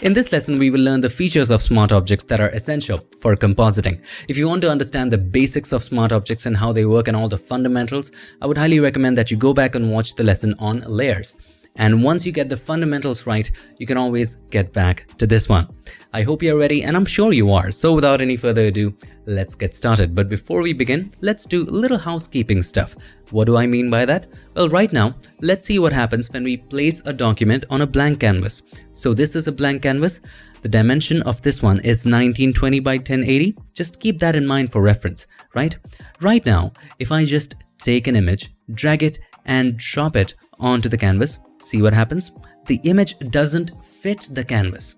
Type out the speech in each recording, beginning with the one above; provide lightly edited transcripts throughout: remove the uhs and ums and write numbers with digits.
In this lesson, we will learn the features of smart objects that are essential for compositing. If you want to understand the basics of smart objects and how they work and all the fundamentals, I would highly recommend that you go back and watch the lesson on layers. And once you get the fundamentals right, you can always get back to this one. I hope you're ready, and I'm sure you are. So without any further ado, let's get started. But before we begin, let's do a little housekeeping stuff. What do I mean by that? Well, right now, let's see what happens when we place a document on a blank canvas. So this is a blank canvas. The dimension of this one is 1920 by 1080. Just keep that in mind for reference, right? Right now, if I just take an image, drag it and drop it onto the canvas, see what happens? The image doesn't fit the canvas.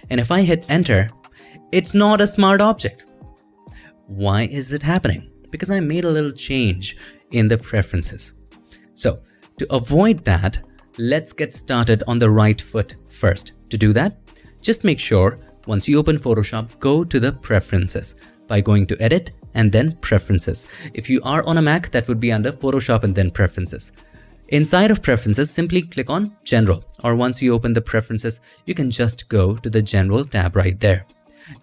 And if I hit enter, it's not a smart object. Why is it happening? Because I made a little change in the preferences. So to avoid that, let's get started on the right foot first. To do that, just make sure once you open Photoshop, go to the preferences by going to edit and then preferences. If you are on a Mac, that would be under Photoshop and then preferences. Inside of preferences, simply click on general, or once you open the preferences, you can just go to the general tab right there.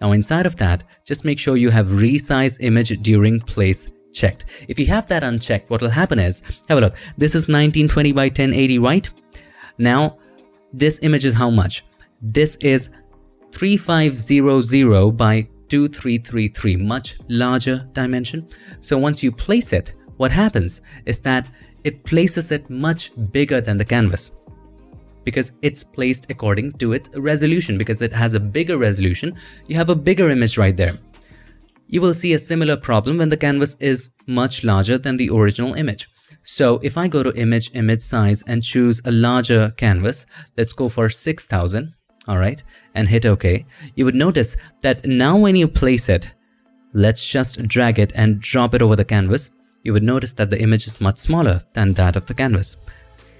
Now inside of that, just make sure you have resize image during place checked. If you have that unchecked, what will happen is, have a look, this is 1920 by 1080, right? Now this image is how much? This is 3500 by 2333, much larger dimension. So once you place it, what happens is that it places it much bigger than the canvas because it's placed according to its resolution. Because it has a bigger resolution, you have a bigger image right there. You will see a similar problem when the canvas is much larger than the original image. So if I go to image size and choose a larger canvas, let's go for 6000, all right, and hit OK, you would notice that now when you place it, let's just drag it and drop it over the canvas, you would notice that the image is much smaller than that of the canvas.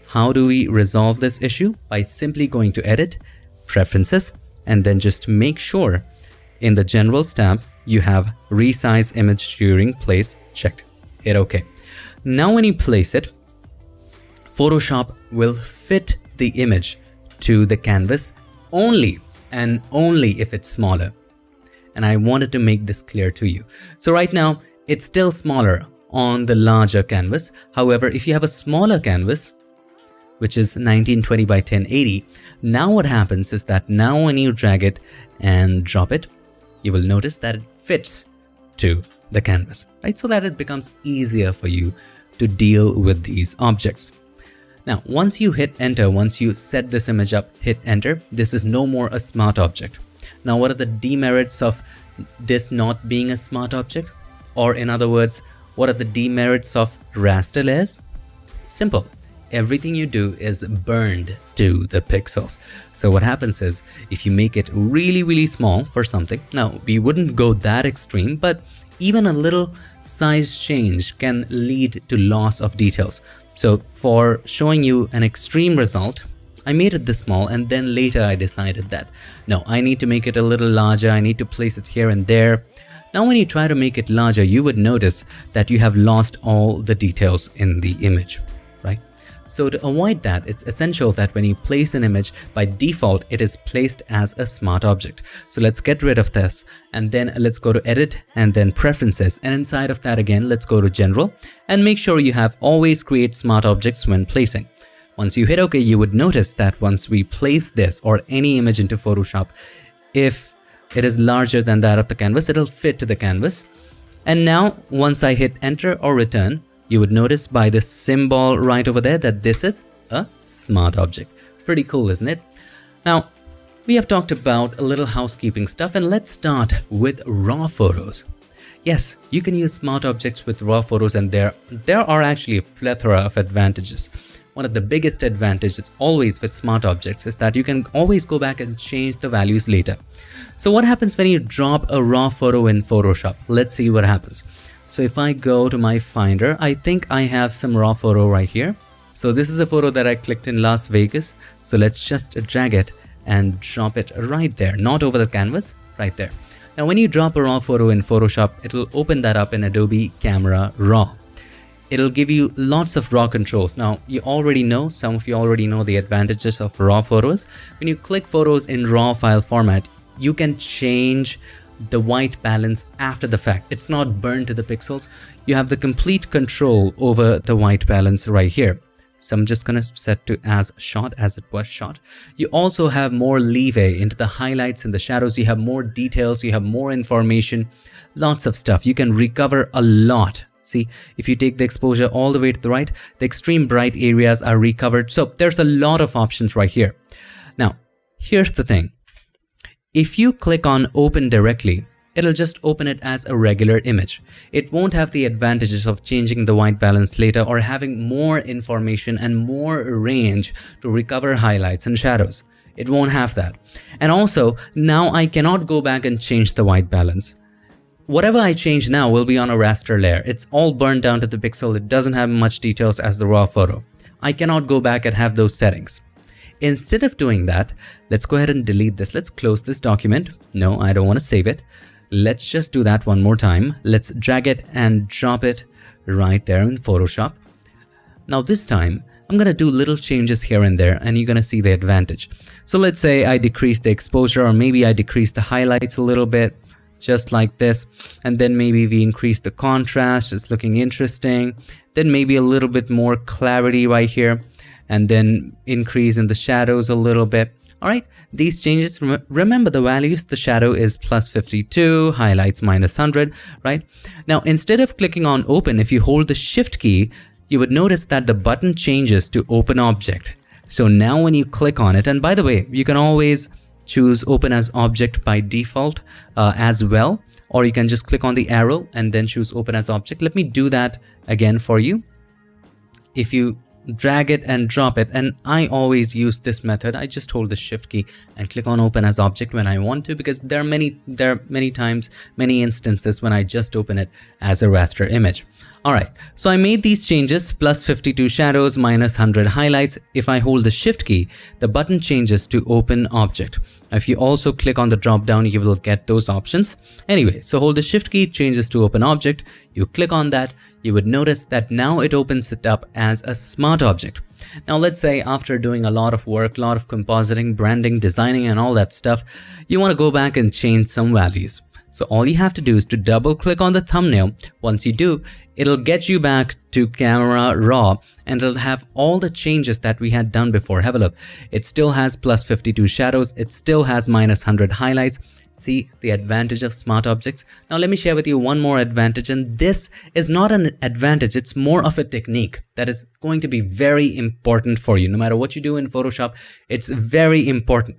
How do we resolve this issue? By simply going to edit, preferences, and then just make sure in the generals tab, you have resize image during place checked. Hit OK. Now when you place it, Photoshop will fit the image to the canvas only and only if it's smaller. And I wanted to make this clear to you. So right now, it's still smaller on the larger canvas. However, if you have a smaller canvas, which is 1920 by 1080, now what happens is that now when you drag it and drop it, you will notice that it fits to the canvas, right? So that it becomes easier for you to deal with these objects. Now, once you hit enter, once you set this image up, hit enter, this is no more a smart object. Now, what are the demerits of this not being a smart object? Or in other words, what are the demerits of raster layers? Simple. Everything you do is burned to the pixels. So what happens is, if you make it really, really small for something, now we wouldn't go that extreme, but even a little size change can lead to loss of details. So for showing you an extreme result, I made it this small and then later I decided that, no, I need to make it a little larger, I need to place it here and there. Now when you try to make it larger, you would notice that you have lost all the details in the image, right? So to avoid that, it's essential that when you place an image, by default, it is placed as a smart object. So let's get rid of this and then let's go to edit and then preferences. And inside of that again, let's go to general and make sure you have always create smart objects when placing. Once you hit OK, you would notice that once we place this or any image into Photoshop, if it is larger than that of the canvas, it'll fit to the canvas. And now once I hit enter or return, you would notice by this symbol right over there that this is a smart object. Pretty cool, isn't it? Now, we have talked about a little housekeeping stuff, and let's start with raw photos. Yes, you can use smart objects with raw photos, and there are actually a plethora of advantages. One of the biggest advantages always with smart objects is that you can always go back and change the values later. So what happens when you drop a raw photo in Photoshop? Let's see what happens. So if I go to my Finder, I think I have some raw photo right here. So this is a photo that I clicked in Las Vegas. So let's just drag it and drop it right there, not over the canvas, right there. Now when you drop a raw photo in Photoshop, it will open that up in Adobe Camera Raw. it'll give you lots of raw controls. Now, some of you already know the advantages of raw photos. When you click photos in raw file format, you can change the white balance after the fact. It's not burned to the pixels. You have the complete control over the white balance right here. So I'm just gonna set to as shot, as it was shot. You also have more leeway into the highlights and the shadows. You have more details, you have more information, lots of stuff. You can recover a lot. See, if you take the exposure all the way to the right, the extreme bright areas are recovered. So there's a lot of options right here. Now, here's the thing. If you click on open directly, it'll just open it as a regular image. It won't have the advantages of changing the white balance later or having more information and more range to recover highlights and shadows. It won't have that. And also, now I cannot go back and change the white balance. Whatever I change now will be on a raster layer. It's all burned down to the pixel. It doesn't have much details as the raw photo. I cannot go back and have those settings. Instead of doing that, let's go ahead and delete this. Let's close this document. No, I don't want to save it. Let's just do that one more time. Let's drag it and drop it right there in Photoshop. Now this time, I'm going to do little changes here and there and you're going to see the advantage. So let's say I decrease the exposure, or maybe I decrease the highlights a little bit, just like this. And then maybe we increase the contrast, it's looking interesting. Then maybe a little bit more clarity right here. And then increase in the shadows a little bit. All right, these changes, remember the values, the shadow is +52, highlights -100, right? Now, instead of clicking on open, if you hold the shift key, you would notice that the button changes to open object. So now when you click on it, and by the way, you can always choose open as object by default as well, or you can just click on the arrow and then choose open as object. Let me do that again for you. If you drag it and drop it, and I always use this method. I just hold the shift key and click on open as object when I want to, because there are many instances when I just open it as a raster image. All right, so I made these changes, +52 shadows, -100 highlights. If I hold the shift key, the button changes to open object. If you also click on the drop down, you will get those options. Anyway, so hold the shift key, changes to open object. You click on that, you would notice that now it opens it up as a smart object. Now let's say after doing a lot of work, a lot of compositing, branding, designing and all that stuff, you want to go back and change some values. So all you have to do is to double click on the thumbnail. Once you do, it'll get you back to camera raw and it'll have all the changes that we had done before. Have a look. It still has +52 shadows. It still has -100 highlights. See the advantage of smart objects. Now let me share with you one more advantage, and this is not an advantage, it's more of a technique that is going to be very important for you. No matter what you do in Photoshop, it's very important.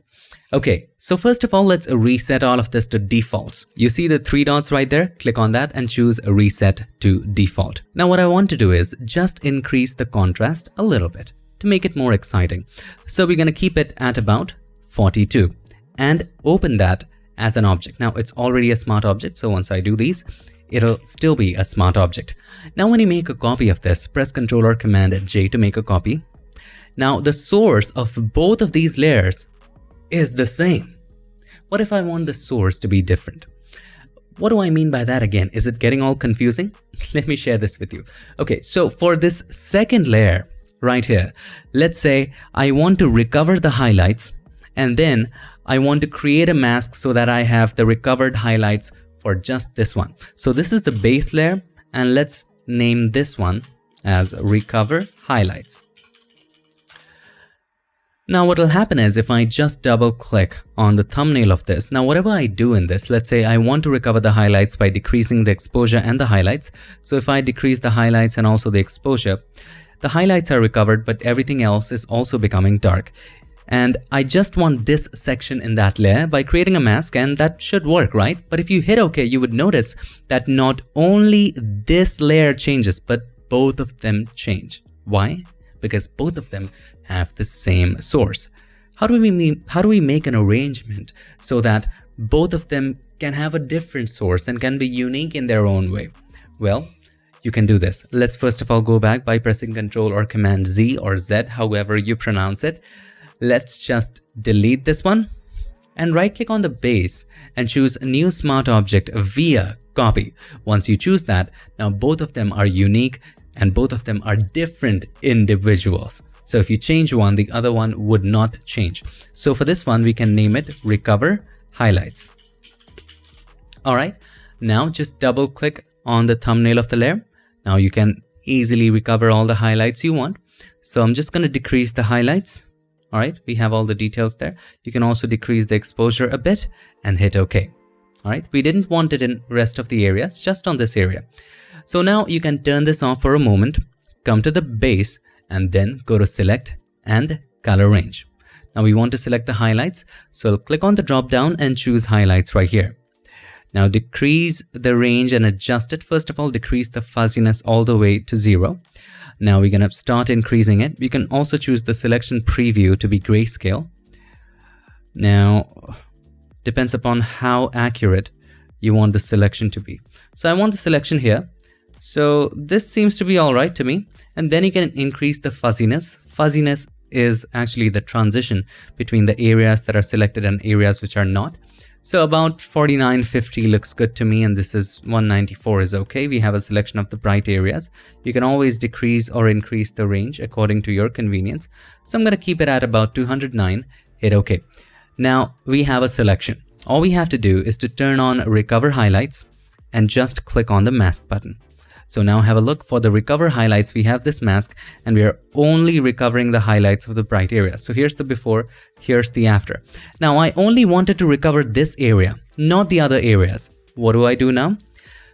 Okay, so first of all, let's reset all of this to defaults. You see the 3 dots right there? Click on that and choose reset to default. Now what I want to do is just increase the contrast a little bit to make it more exciting. So we're going to keep it at about 42 and open that as an object. Now it's already a smart object, so once I do these, it'll still be a smart object. Now when you make a copy of this, press Ctrl or Command J to make a copy. Now the source of both of these layers is the same. What if I want the source to be different? What do I mean by that again? Is it getting all confusing? Let me share this with you. Okay, so for this second layer right here, let's say I want to recover the highlights and then I want to create a mask so that I have the recovered highlights for just this one. So this is the base layer and let's name this one as recover highlights. Now what will happen is if I just double click on the thumbnail of this, now whatever I do in this, let's say I want to recover the highlights by decreasing the exposure and the highlights. So if I decrease the highlights and also the exposure, the highlights are recovered, but everything else is also becoming dark. And I just want this section in that layer by creating a mask, and that should work, right? But if you hit OK, you would notice that not only this layer changes, but both of them change. Why? Because both of them have the same source. How do we make an arrangement so that both of them can have a different source and can be unique in their own way? Well, you can do this. Let's first of all go back by pressing Ctrl or Command Z or Z, however you pronounce it. Let's just delete this one and right click on the base and choose New Smart Object via Copy. Once you choose that, now both of them are unique. and both of them are different individuals. So if you change one, the other one would not change. So for this one, we can name it Recover Highlights. All right, now just double click on the thumbnail of the layer. Now you can easily recover all the highlights you want. So I'm just going to decrease the highlights. All right, we have all the details there. You can also decrease the exposure a bit and hit OK. All right, we didn't want it in rest of the areas, just on this area. So now you can turn this off for a moment, come to the base, and then go to Select and Color Range. Now we want to select the highlights, so I'll click on the drop down and choose Highlights right here. Now decrease the range and adjust it. First of all, decrease the fuzziness all the way to 0. Now we're going to start increasing it. You can also choose the selection preview to be grayscale. Now, depends upon how accurate you want the selection to be. So I want the selection here. So this seems to be all right to me. And then you can increase the fuzziness. Fuzziness is actually the transition between the areas that are selected and areas which are not. So about 4950 looks good to me, and this is 194 is okay. We have a selection of the bright areas. You can always decrease or increase the range according to your convenience. So I'm going to keep it at about 209, hit OK. Now we have a selection. All we have to do is to turn on Recover Highlights and just click on the mask button. So now have a look. For the Recover Highlights, we have this mask and we are only recovering the highlights of the bright areas. So here's the before, here's the after. Now I only wanted to recover this area, not the other areas. What do I do now?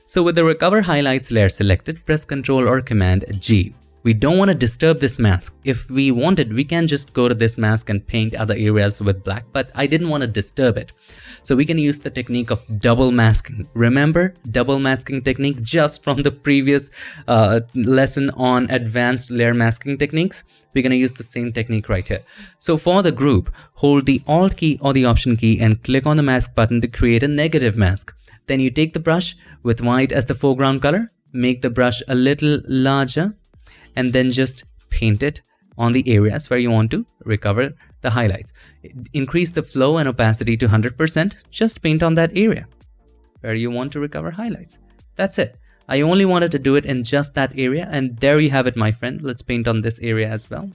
So with the Recover Highlights layer selected, press Ctrl or Command G. We don't want to disturb this mask. If we wanted, we can just go to this mask and paint other areas with black, but I didn't want to disturb it. So we can use the technique of double masking. Remember double masking technique just from the previous lesson on advanced layer masking techniques? We're going to use the same technique right here. So for the group, hold the Alt key or the Option key and click on the mask button to create a negative mask. Then you take the brush with white as the foreground color, make the brush a little larger, and then just paint it on the areas where you want to recover the highlights. Increase the flow and opacity to 100%. Just paint on that area where you want to recover highlights. That's it. I only wanted to do it in just that area, and there you have it, my friend. Let's paint on this area as well,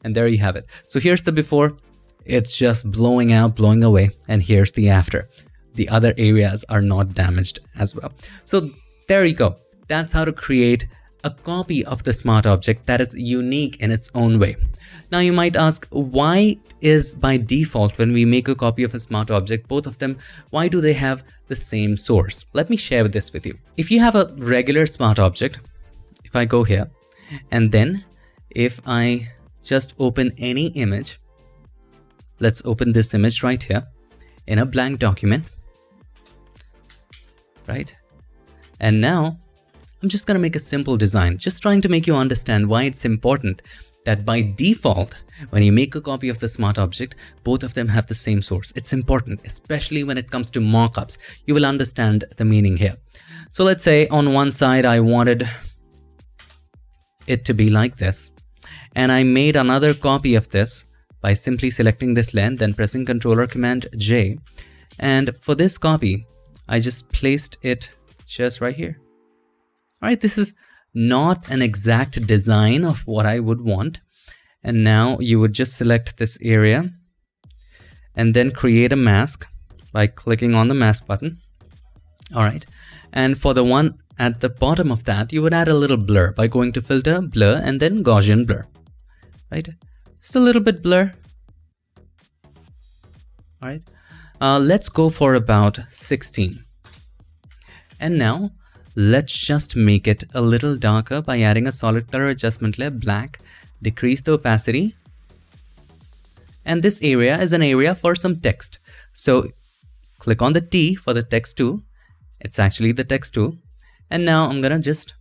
and there you have it. So here's the before. It's just blowing out, blowing away, and here's the after. The other areas are not damaged as well. So there you go. That's how to create a copy of the smart object that is unique in its own way. Now you might ask, why is by default when we make a copy of a smart object, both of them, why do they have the same source? Let me share this with you. If you have a regular smart object, if I go here and then if I just open any image, let's open this image right here in a blank document, right? And now I'm just going to make a simple design, just trying to make you understand why it's important that by default, when you make a copy of the smart object, both of them have the same source. It's important, especially when it comes to mockups. You will understand the meaning here. So let's say on one side, I wanted it to be like this, and I made another copy of this by simply selecting this layer, then pressing Ctrl or Command J. And for this copy, I just placed it just right here. All right, this is not an exact design of what I would want. And now you would just select this area and then create a mask by clicking on the mask button. All right. And for the one at the bottom of that, you would add a little blur by going to Filter, Blur, and then Gaussian Blur, right? Just a little bit blur. All right. Let's go for about 16. And now let's just make it a little darker by adding a solid color adjustment layer, black, decrease the opacity. And this area is an area for some text. So click on the T for the text tool. It's actually the text tool. And now I'm going to just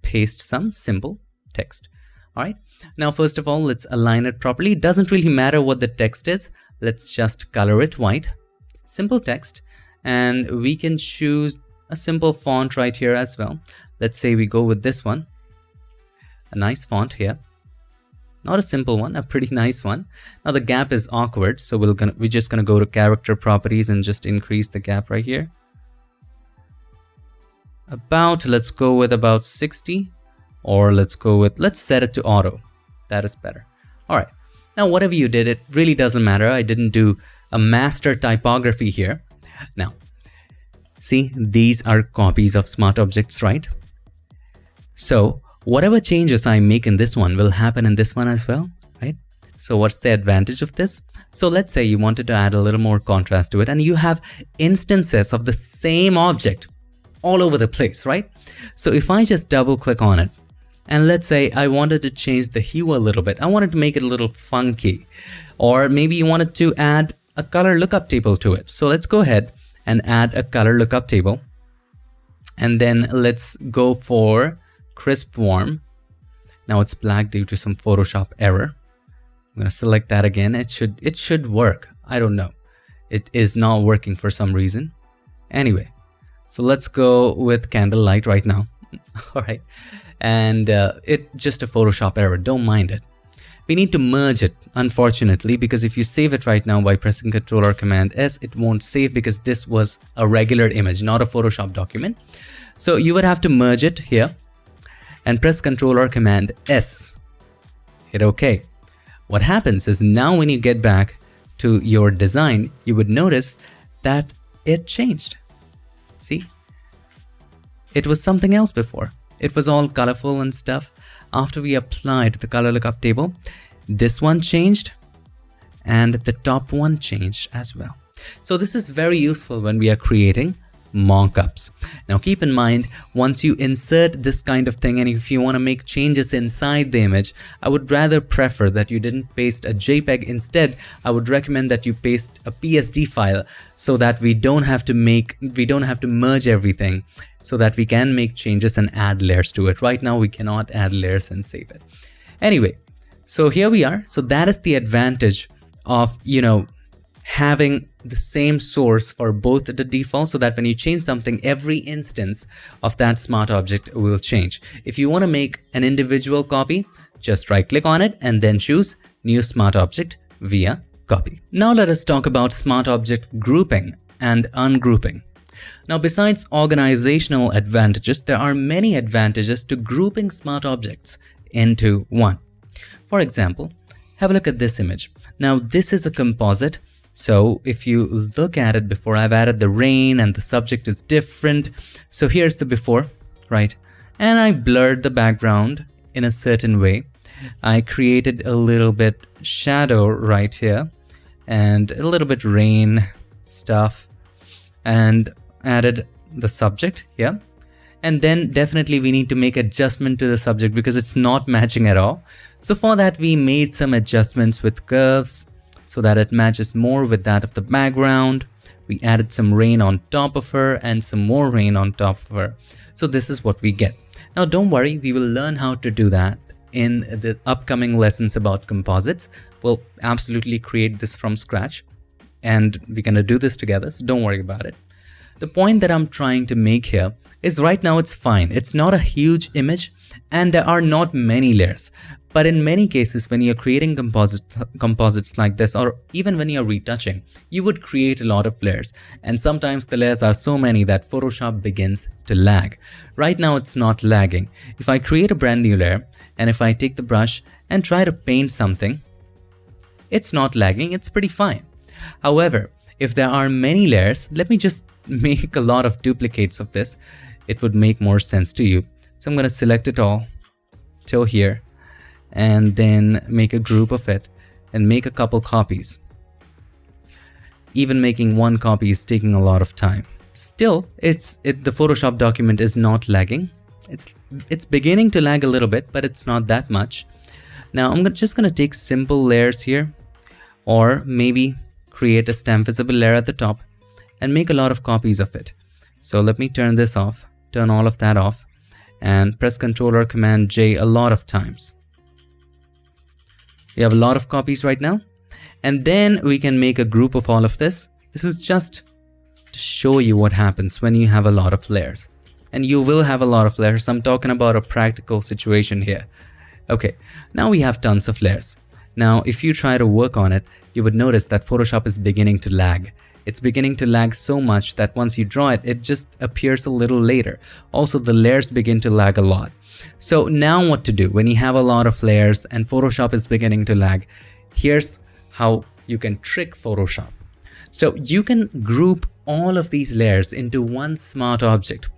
paste some simple text. All right. Now, first of all, let's align it properly. It doesn't really matter what the text is. Let's just color it white, simple text, and we can choose a simple font right here as well. Let's say we go with this one, a nice font here, not a simple one, a pretty nice one. Now the gap is awkward, so we're just gonna go to character properties and just increase the gap right here. let's go with about 60, or let's set it to auto. That is better. All right. Now, whatever you did, it really doesn't matter. I didn't do a master typography here. Now, see, these are copies of smart objects, right? So whatever changes I make in this one will happen in this one as well, right? So what's the advantage of this? So let's say you wanted to add a little more contrast to it, and you have instances of the same object all over the place, right? So if I just double click on it, and let's say I wanted to change the hue a little bit, I wanted to make it a little funky, or maybe you wanted to add a color lookup table to it. So let's go ahead and add a color lookup table, and then let's go for crisp warm. Now it's black due to some Photoshop error. I'm going to select that again. It should work. I don't know. It is not working for some reason. Anyway, so let's go with candlelight right now. All right. And it just a Photoshop error. Don't mind it. We need to merge it, unfortunately, because if you save it right now by pressing Ctrl or Command S, it won't save because this was a regular image, not a Photoshop document. So you would have to merge it here and press Ctrl or Command S. Hit OK. What happens is now when you get back to your design, you would notice that it changed. See? It was something else before. It was all colorful and stuff. After we applied the color lookup table, this one changed and the top one changed as well. So this is very useful when we are creating mockups. Now keep in mind, once you insert this kind of thing and if you want to make changes inside the image, I would rather prefer that you didn't paste a JPEG. Instead, I would recommend that you paste a PSD file so that we don't have to merge everything, so that we can make changes and add layers to it. Right now we cannot add layers and save it. Anyway, so here we are. So that is the advantage of, having the same source for both the default, so that when you change something, every instance of that smart object will change. If you want to make an individual copy, just right click on it and then choose New Smart Object via Copy. Now let us talk about smart object grouping and ungrouping. Now besides organizational advantages, there are many advantages to grouping smart objects into one. For example, have a look at this image. Now this is a composite. So if you look at it before, I've added the rain and the subject is different. So here's the before, right? And I blurred the background in a certain way. I created a little bit shadow right here and a little bit rain stuff and added the subject here. And then definitely we need to make adjustment to the subject because it's not matching at all. So for that, we made some adjustments with curves so that it matches more with that of the background. We added some rain on top of her and some more rain on top of her. So this is what we get. Now don't worry, we will learn how to do that in the upcoming lessons about composites. We'll absolutely create this from scratch and we're gonna do this together, so don't worry about it. The point that I'm trying to make here is right now it's fine. It's not a huge image and there are not many layers. But in many cases, when you're creating composites like this, or even when you're retouching, you would create a lot of layers. And sometimes the layers are so many that Photoshop begins to lag. Right now, it's not lagging. If I create a brand new layer, and if I take the brush and try to paint something, it's not lagging, it's pretty fine. However, if there are many layers, let me just make a lot of duplicates of this. It would make more sense to you. So I'm going to select it all till here and then make a group of it and make a couple copies. Even making one copy is taking a lot of time. Still, the Photoshop document is not lagging. It's beginning to lag a little bit, but it's not that much. Now I'm just going to take simple layers here, or maybe create a stamp visible layer at the top and make a lot of copies of it. So let me turn this off, turn all of that off, and press Ctrl or Command J a lot of times. We have a lot of copies right now. And then we can make a group of all of this. This is just to show you what happens when you have a lot of layers. And you will have a lot of layers. I'm talking about a practical situation here. Okay, now we have tons of layers. Now, if you try to work on it, you would notice that Photoshop is beginning to lag. it's beginning to lag so much that once you draw it, it just appears a little later. Also, the layers begin to lag a lot. So now what to do when you have a lot of layers and Photoshop is beginning to lag? Here's how you can trick Photoshop. So you can group all of these layers into one smart object.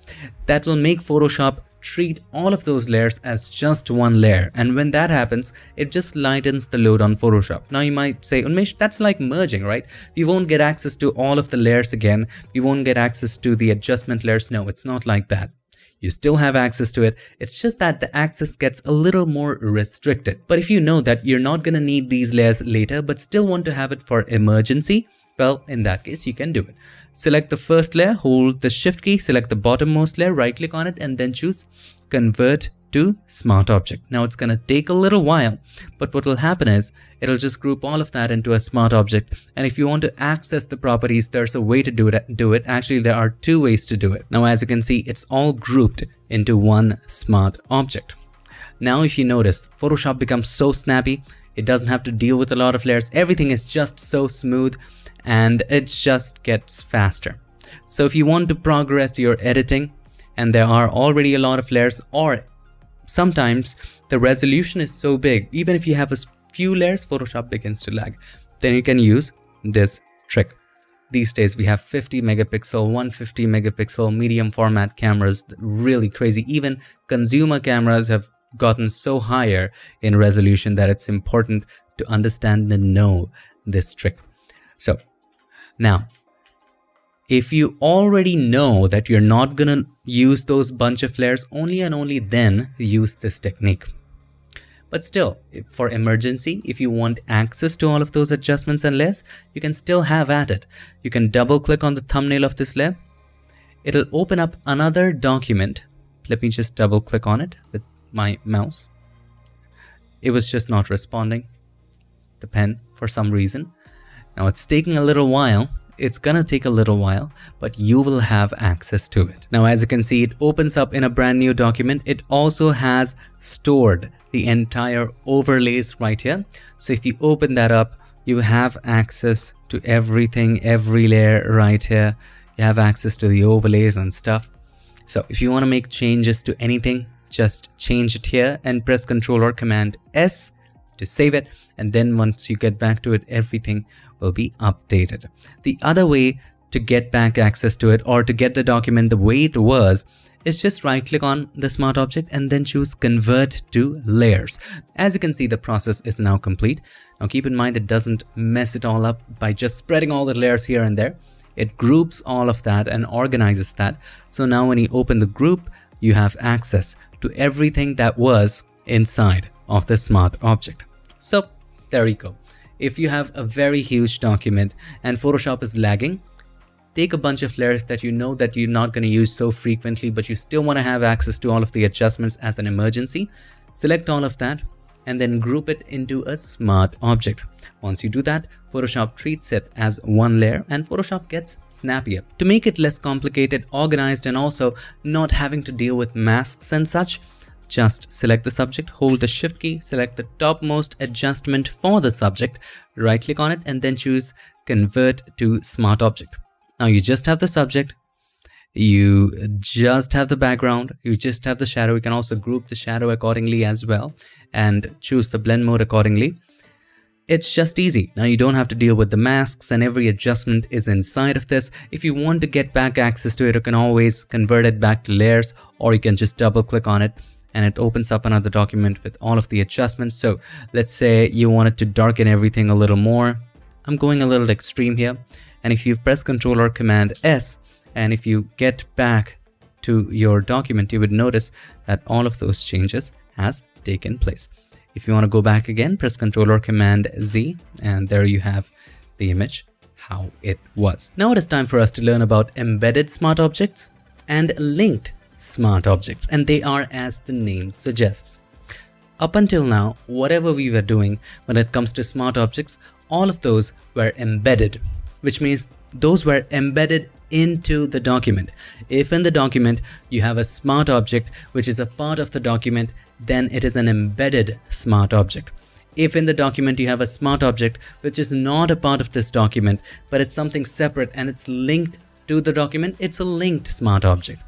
That will make Photoshop treat all of those layers as just one layer, and when that happens, it just lightens the load on Photoshop. Now you might say, Unmesh, that's like merging, right? We won't get access to all of the layers again. We won't get access to the adjustment layers. No, it's not like that. You still have access to it. It's just that the access gets a little more restricted. But if you know that you're not going to need these layers later, but still want to have it for emergency, well, in that case, you can do it. Select the first layer, hold the shift key, select the bottommost layer, right click on it, and then choose convert to smart object. Now it's going to take a little while, but what will happen is it'll just group all of that into a smart object. And if you want to access the properties, there's a way to do it. Actually, there are two ways to do it. Now, as you can see, it's all grouped into one smart object. Now, if you notice, Photoshop becomes so snappy. It doesn't have to deal with a lot of layers. Everything is just so smooth and it just gets faster. So if you want to progress your editing and there are already a lot of layers, or sometimes the resolution is so big, even if you have a few layers, Photoshop begins to lag, then you can use this trick. These days we have 50 megapixel, 150 megapixel medium format cameras, really crazy. Even consumer cameras have gotten so higher in resolution that it's important to understand and know this trick. So now, if you already know that you're not gonna use those bunch of layers, only and only then use this technique. But still, for emergency, if you want access to all of those adjustments and layers, you can still have at it. You can double click on the thumbnail of this layer. It'll open up another document. Let me just double click on it with my mouse. It was just not responding, the pen, for some reason. Now it's taking a little while. It's gonna take a little while, but you will have access to it. Now, as you can see, it opens up in a brand new document. It also has stored the entire overlays right here. So if you open that up, you have access to everything, every layer right here. You have access to the overlays and stuff. So if you want to make changes to anything, just change it here and press Ctrl or Command S to save it, and then once you get back to it, everything will be updated. The other way to get back access to it, or to get the document the way it was, is just right click on the smart object and then choose convert to layers. As you can see, the process is now complete. Now keep in mind, it doesn't mess it all up by just spreading all the layers here and there. It groups all of that and organizes that. So now when you open the group, you have access to everything that was inside of the smart object. So there you go. If you have a very huge document and Photoshop is lagging, take a bunch of layers that you know that you're not going to use so frequently, but you still want to have access to all of the adjustments as an emergency. Select all of that and then group it into a smart object. Once you do that, Photoshop treats it as one layer and Photoshop gets snappier. To make it less complicated, organized, and also not having to deal with masks and such, just select the subject, hold the shift key, select the topmost adjustment for the subject, right click on it, and then choose convert to smart object. Now you just have the subject, you just have the background, you just have the shadow. You can also group the shadow accordingly as well and choose the blend mode accordingly. It's just easy. Now you don't have to deal with the masks and every adjustment is inside of this. If you want to get back access to it, you can always convert it back to layers, or you can just double click on it and it opens up another document with all of the adjustments. So let's say you wanted to darken everything a little more. I'm going a little extreme here. And if you press Ctrl or Command S, and if you get back to your document, you would notice that all of those changes has taken place. If you want to go back again, press Ctrl or Command Z, and there you have the image, how it was. Now it is time for us to learn about embedded smart objects and linked smart objects, and they are as the name suggests. Up until now, whatever we were doing when it comes to smart objects, all of those were embedded, which means those were embedded into the document. If in the document you have a smart object which is a part of the document, then it is an embedded smart object. If in the document you have a smart object which is not a part of this document, but it's something separate and it's linked to the document, it's a linked smart object.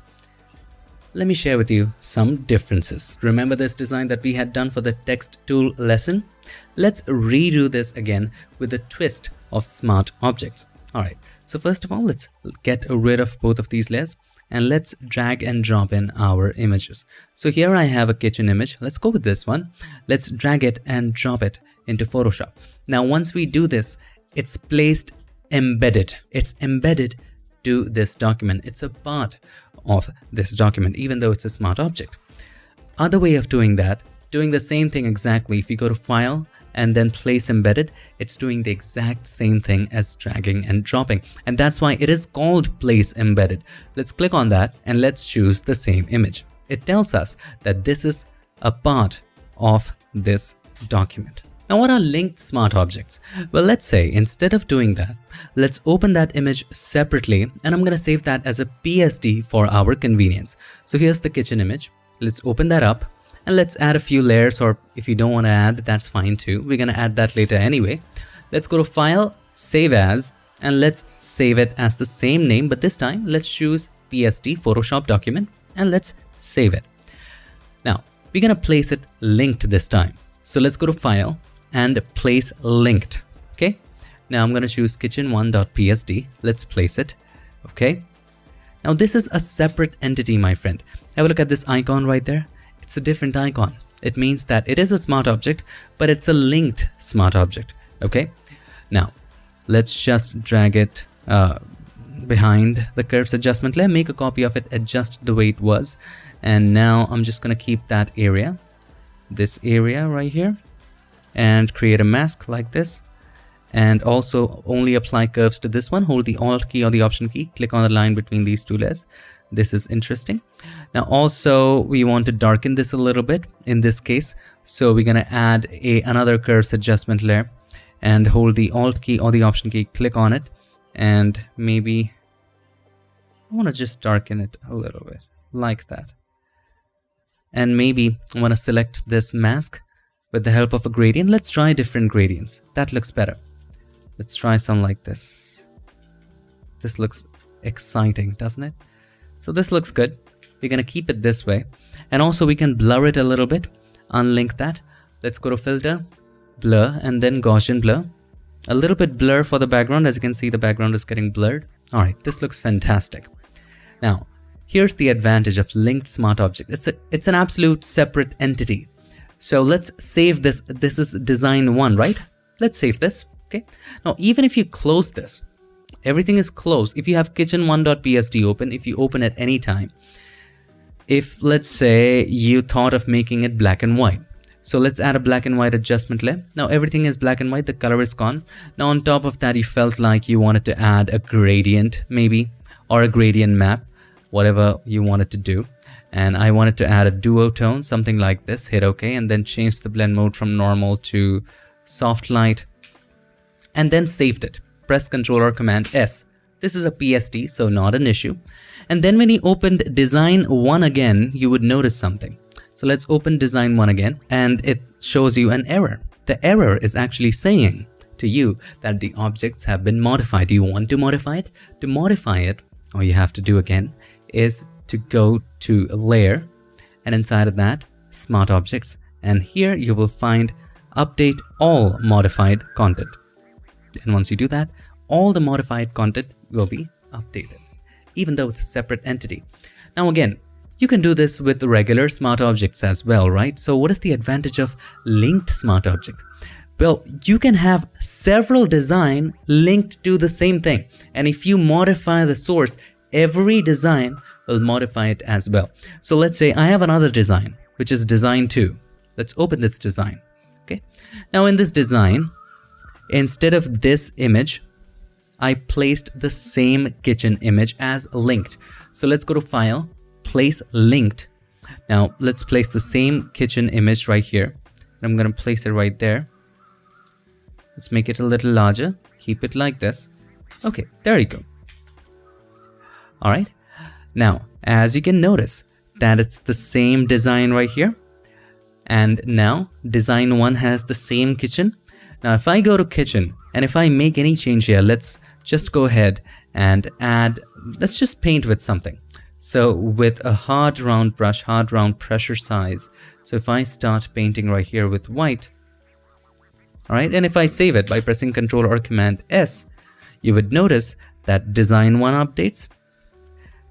Let me share with you some differences. Remember this design that we had done for the text tool lesson? Let's redo this again with a twist of smart objects. Alright, so first of all, let's get rid of both of these layers and let's drag and drop in our images. So here I have a kitchen image. Let's go with this one. Let's drag it and drop it into Photoshop. Now, once we do this, it's placed embedded. It's embedded to this document. It's a part of this document, even though it's a smart object. Other way of doing that, doing the same thing exactly. If you go to File and then Place Embedded, it's doing the exact same thing as dragging and dropping. And that's why it is called Place Embedded. Let's click on that and let's choose the same image. It tells us that this is a part of this document. Now, what are linked smart objects? Well, let's say instead of doing that, let's open that image separately and I'm going to save that as a PSD for our convenience. So here's the kitchen image. Let's open that up. And let's add a few layers, or if you don't want to add, that's fine too. We're going to add that later anyway. Let's go to File, Save As, and let's save it as the same name, but this time let's choose PSD, Photoshop document, and let's save it. Now, we're going to place it linked this time. So let's go to File and Place Linked. Okay. Now I'm going to choose kitchen1.psd. Let's place it. Okay. Now this is a separate entity, my friend. Have a look at this icon right there. It's a different icon. It means that it is a smart object, but it's a linked smart object. Okay. Now let's just drag it behind the curves adjustment layer, make a copy of it, adjust the way it was. And now I'm just going to keep that area, this area right here, and create a mask like this. And also only apply curves to this one. Hold the Alt key or the Option key, click on the line between these two layers. This is interesting. Now also we want to darken this a little bit in this case. So we're going to add another curves adjustment layer and hold the Alt key or the Option key, click on it. And maybe I want to just darken it a little bit like that. And maybe I want to select this mask with the help of a gradient. Let's try different gradients. That looks better. Let's try some like this. This looks exciting, doesn't it? So this looks good. We're going to keep it this way. And also we can blur it a little bit. Unlink that. Let's go to Filter, Blur, and then Gaussian Blur. A little bit blur for the background. As you can see, the background is getting blurred. All right, this looks fantastic. Now, here's the advantage of linked smart object. It's an absolute separate entity. So let's save this. This is design 1, right? Let's save this. Okay. Now, even if you close this, everything is closed. If you have kitchen1.psd open, if you open at any time, if let's say you thought of making it black and white. So let's add a black and white adjustment layer. Now everything is black and white. The color is gone. Now on top of that, you felt like you wanted to add a gradient maybe, or a gradient map, whatever you wanted to do. And I wanted to add a duotone, something like this. Hit OK and then change the blend mode from normal to soft light and then saved it. Press Ctrl or Command S. This is a PSD, so not an issue. And then when you opened Design 1 again, you would notice something. So let's open Design 1 again and it shows you an error. The error is actually saying to you that the objects have been modified. Do you want to modify it? To modify it, all you have to do again is to go to Layer and inside of that, Smart Objects. And here you will find Update All Modified Content. And once you do that, all the modified content will be updated, even though it's a separate entity. Now again, you can do this with regular smart objects as well, right? So what is the advantage of linked smart object? Well, you can have several designs linked to the same thing. And if you modify the source, every design will modify it as well. So let's say I have another design, which is design 2. Let's open this design. Okay. Now in this design, instead of this image, I placed the same kitchen image as linked. So let's go to File, Place Linked. Now let's place the same kitchen image right here. I'm going to place it right there. Let's make it a little larger. Keep it like this. Okay, there you go. All right. Now, as you can notice that it's the same design right here. And now design 1 has the same kitchen. Now if I go to kitchen and if I make any change here, let's just go ahead and add, let's just paint with something. So with a hard round brush, hard round pressure size. So if I start painting right here with white, all right, and if I save it by pressing Ctrl or Command S, you would notice that design 1 updates,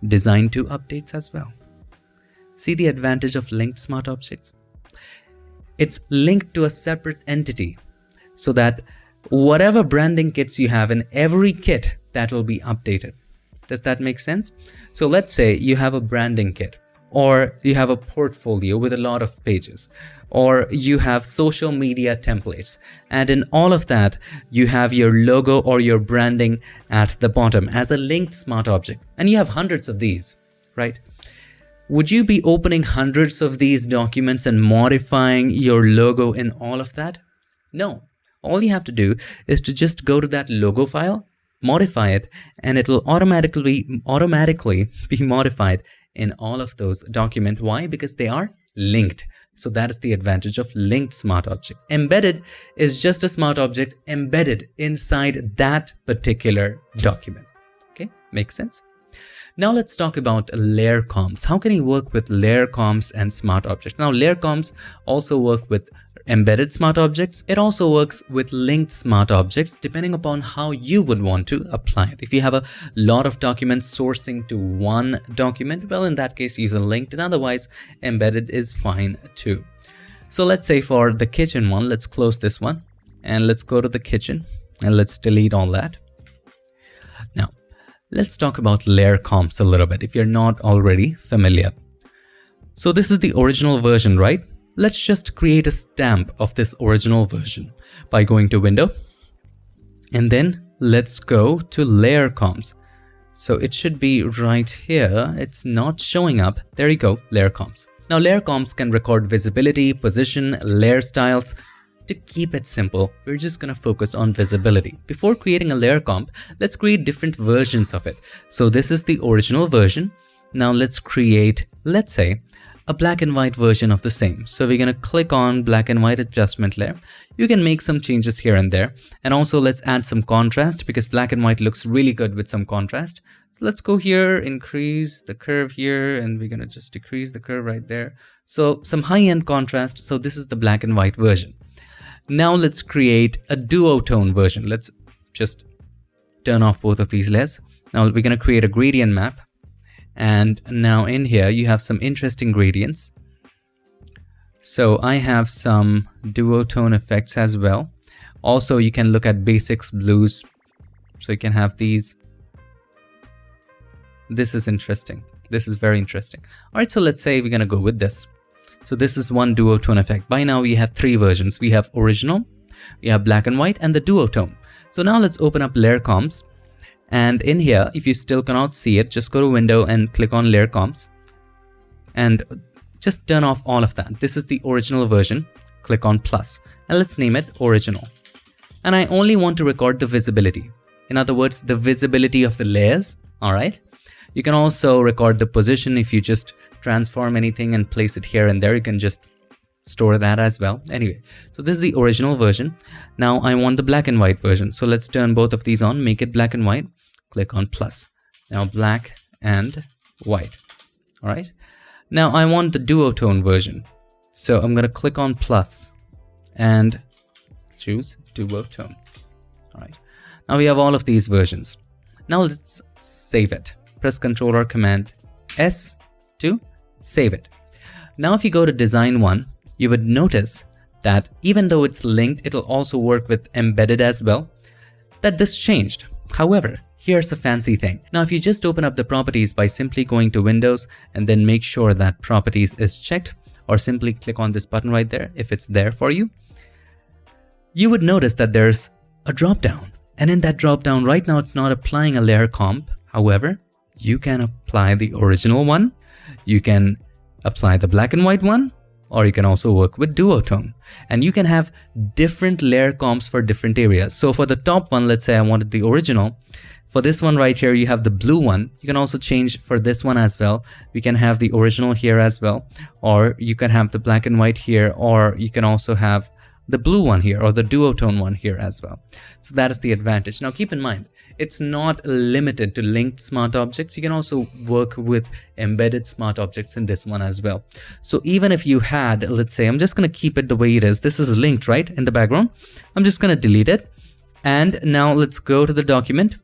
design 2 updates as well. See the advantage of linked smart objects? It's linked to a separate entity so that whatever branding kits you have in every kit, that will be updated. Does that make sense? So let's say you have a branding kit, or you have a portfolio with a lot of pages, or you have social media templates, and in all of that you have your logo or your branding at the bottom as a linked smart object, and you have hundreds of these, right? Would you be opening hundreds of these documents and modifying your logo in all of that? No. All you have to do is to just go to that logo file, modify it, and it will automatically be modified in all of those documents. Why? Because they are linked. So that is the advantage of linked smart object. Embedded is just a smart object embedded inside that particular document. Okay, makes sense? Now let's talk about layer comps. How can you work with layer comps and smart objects? Now layer comps also work with embedded smart objects. It also works with linked smart objects depending upon how you would want to apply it. If you have a lot of documents sourcing to one document, well, in that case use a linked, and otherwise embedded is fine too. So let's say for the kitchen one, let's close this one and let's go to the kitchen and let's delete all that. Now let's talk about layer comps a little bit if you're not already familiar. So this is the original version, right? Let's just create a stamp of this original version by going to Window, and then let's go to Layer Comps. So it should be right here. It's not showing up. There you go, Layer Comps. Now Layer Comps can record visibility, position, layer styles. To keep it simple, we're just going to focus on visibility. Before creating a layer comp, let's create different versions of it. So this is the original version. Now let's create, let's say, a black and white version of the same. So we're going to click on black and white adjustment layer. You can make some changes here and there. And also let's add some contrast because black and white looks really good with some contrast. So let's go here, increase the curve here, and we're going to just decrease the curve right there. So some high-end contrast. So this is the black and white version. Now let's create a duotone version. Let's just turn off both of these layers. Now we're going to create a gradient map. And now in here, you have some interesting gradients. So I have some duotone effects as well. Also, you can look at basics blues. So you can have these. This is interesting. This is very interesting. All right, so let's say we're going to go with this. So this is one duotone effect. By now we have three versions. We have original, we have black and white, and the duotone. So now let's open up layer comps. And in here, if you still cannot see it, just go to Window and click on Layer Comps and just turn off all of that. This is the original version. Click on plus and let's name it Original. And I only want to record the visibility. In other words, the visibility of the layers. All right. You can also record the position. If you just transform anything and place it here and there, you can just store that as well. Anyway, so this is the original version. Now I want the black and white version. So let's turn both of these on, make it black and white. Click on plus. Now black and white. All right. Now I want the duotone version. So I'm going to click on plus and choose duotone. All right. Now we have all of these versions. Now let's save it. Press Ctrl or Command S to save it. Now if you go to Design 1, you would notice that even though it's linked, it'll also work with embedded as well, that this changed. However, here's a fancy thing. Now, if you just open up the properties by simply going to Windows and then make sure that properties is checked, or simply click on this button right there if it's there for you, you would notice that there's a drop down. And in that drop down right now, it's not applying a layer comp. However, you can apply the original one, you can apply the black and white one, or you can also work with duotone, and you can have different layer comps for different areas. So for the top one, let's say I wanted the original, For this one right here, you have the blue one. You can also change for this one as well. We can have the original here as well, or you can have the black and white here, or you can also have the blue one here or the duotone one here as well. So that is the advantage. Now keep in mind, it's not limited to linked smart objects. You can also work with embedded smart objects in this one as well. So even if you had, let's say, I'm just going to keep it the way it is. This is linked, right, in the background. I'm just going to delete it. And now let's go to the document.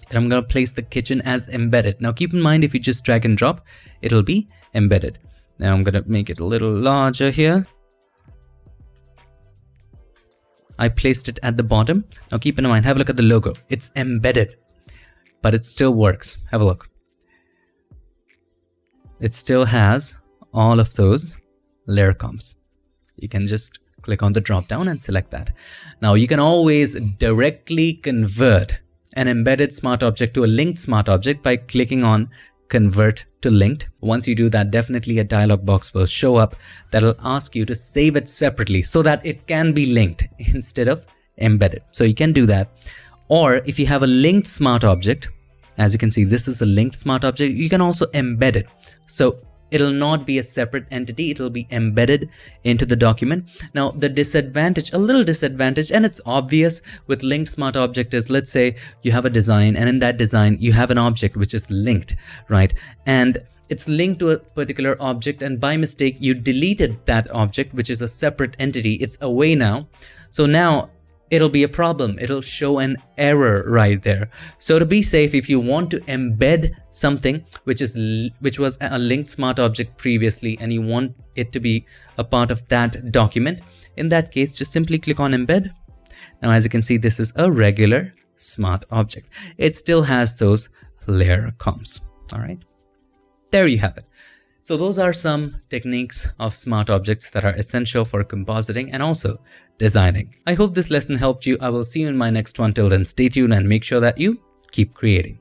And I'm going to place the kitchen as embedded. Now keep in mind, if you just drag and drop, it'll be embedded. Now I'm going to make it a little larger here. I placed it at the bottom. Now keep in mind, have a look at the logo. It's embedded, but it still works. Have a look. It still has all of those layer comps. You can just click on the drop down and select that. Now you can always directly convert an embedded smart object to a linked smart object by clicking on convert to linked. Once you do that, definitely a dialog box will show up that'll ask you to save it separately so that it can be linked instead of embedded. So you can do that. Or if you have a linked smart object, as you can see, this is a linked smart object, you can also embed it. So it'll not be a separate entity, it'll be embedded into the document. Now the disadvantage, a little disadvantage, and it's obvious with linked smart object is, let's say you have a design and in that design you have an object which is linked, right? And it's linked to a particular object and by mistake you deleted that object, which is a separate entity. It's away now. So now it'll be a problem. It'll show an error right there. So to be safe, if you want to embed something which was a linked smart object previously and you want it to be a part of that document, in that case, just simply click on embed. Now, as you can see, this is a regular smart object. It still has those layer comps. All right. There you have it. So those are some techniques of smart objects that are essential for compositing and also designing. I hope this lesson helped you. I will see you in my next one. Till then, stay tuned and make sure that you keep creating.